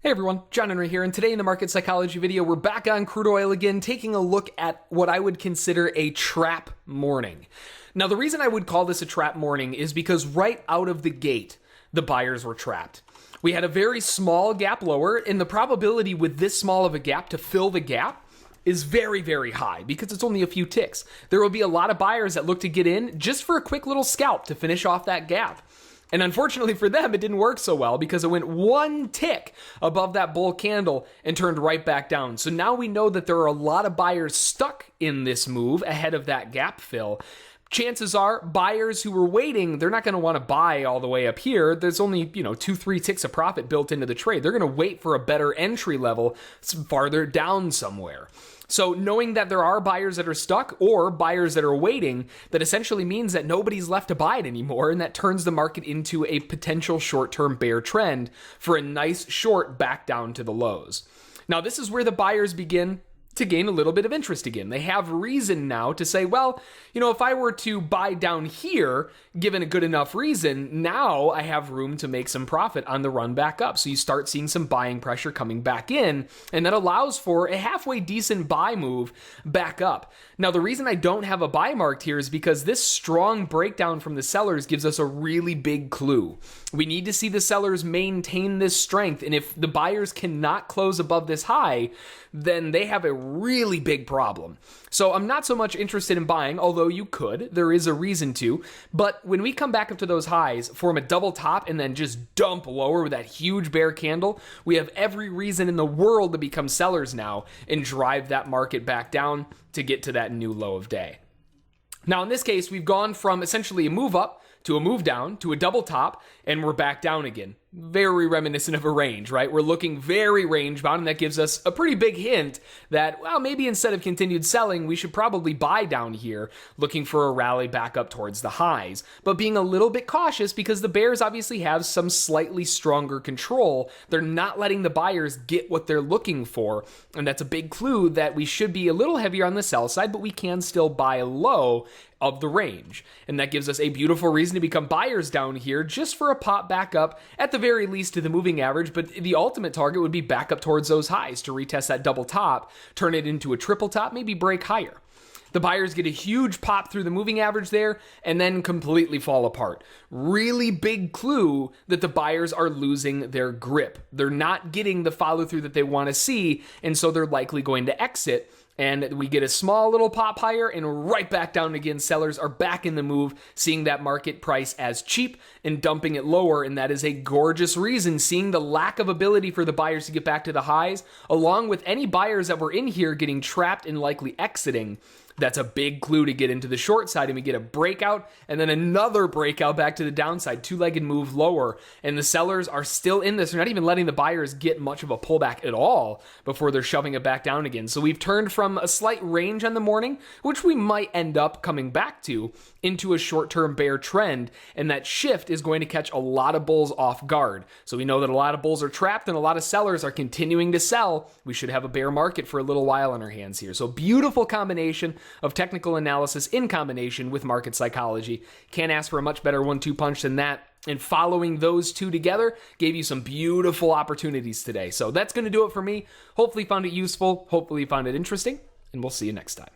Hey everyone, John Henry here, and today in the market psychology video, we're back on crude oil again, taking a look at what I would consider a trap morning. Now, the reason I would call this a trap morning is because right out of the gate, the buyers were trapped. We had a very small gap lower, and the probability with this small of a gap to fill the gap is very, very high because it's only a few ticks. There will be a lot of buyers that look to get in just for a quick little scalp to finish off that gap. And unfortunately for them, it didn't work so well because it went one tick above that bull candle and turned right back down. So now we know that there are a lot of buyers stuck in this move ahead of that gap fill. Chances are buyers who were waiting, they're not going to want to buy all the way up here. There's only, 2-3 ticks of profit built into the trade. They're going to wait for a better entry level farther down somewhere. So knowing that there are buyers that are stuck or buyers that are waiting, that essentially means that nobody's left to buy it anymore, and that turns the market into a potential short-term bear trend for a nice short back down to the lows. Now, this is where the buyers begin to gain a little bit of interest again. They have reason now to say, well, if I were to buy down here, given a good enough reason, now I have room to make some profit on the run back up. So you start seeing some buying pressure coming back in, and that allows for a halfway decent buy move back up. Now, the reason I don't have a buy marked here is because this strong breakdown from the sellers gives us a really big clue. We need to see the sellers maintain this strength, and if the buyers cannot close above this high, then they have a really big problem. So I'm not so much interested in buying, although you could. There is a reason to. But when we come back up to those highs, form a double top, and then just dump lower with that huge bear candle, we have every reason in the world to become sellers now and drive that market back down to get to that new low of day. Now, in this case, we've gone from essentially a move up to a move down to a double top, and we're back down again. Very reminiscent of a range, right? We're looking very range bound, and that gives us a pretty big hint that, well, maybe instead of continued selling, we should probably buy down here, looking for a rally back up towards the highs, but being a little bit cautious because the bears obviously have some slightly stronger control. They're not letting the buyers get what they're looking for, and that's a big clue that we should be a little heavier on the sell side, but we can still buy low of the range. And that gives us a beautiful reason to become buyers down here just for a pop back up at the very least to the moving average, but the ultimate target would be back up towards those highs to retest that double top, turn it into a triple top, maybe break higher. The buyers get a huge pop through the moving average there and then completely fall apart. Really big clue that the buyers are losing their grip. They're not getting the follow through that they want to see, and so they're likely going to exit. And we get a small little pop higher and right back down again. Sellers are back in the move, seeing that market price as cheap and dumping it lower. And that is a gorgeous reason, seeing the lack of ability for the buyers to get back to the highs, along with any buyers that were in here getting trapped and likely exiting. That's a big clue to get into the short side, and we get a breakout and then another breakout back to the downside, two-legged move lower, and the sellers are still in this. They're not even letting the buyers get much of a pullback at all before they're shoving it back down again. So we've turned from a slight range on the morning, which we might end up coming back to, into a short-term bear trend, and that shift is going to catch a lot of bulls off guard. So we know that a lot of bulls are trapped and a lot of sellers are continuing to sell. We should have a bear market for a little while on our hands here. So beautiful combination of technical analysis in combination with market psychology. Can't ask for a much better 1-2 punch than that. And following those two together gave you some beautiful opportunities today. So that's going to do it for me. Hopefully you found it useful. Hopefully you found it interesting. And we'll see you next time.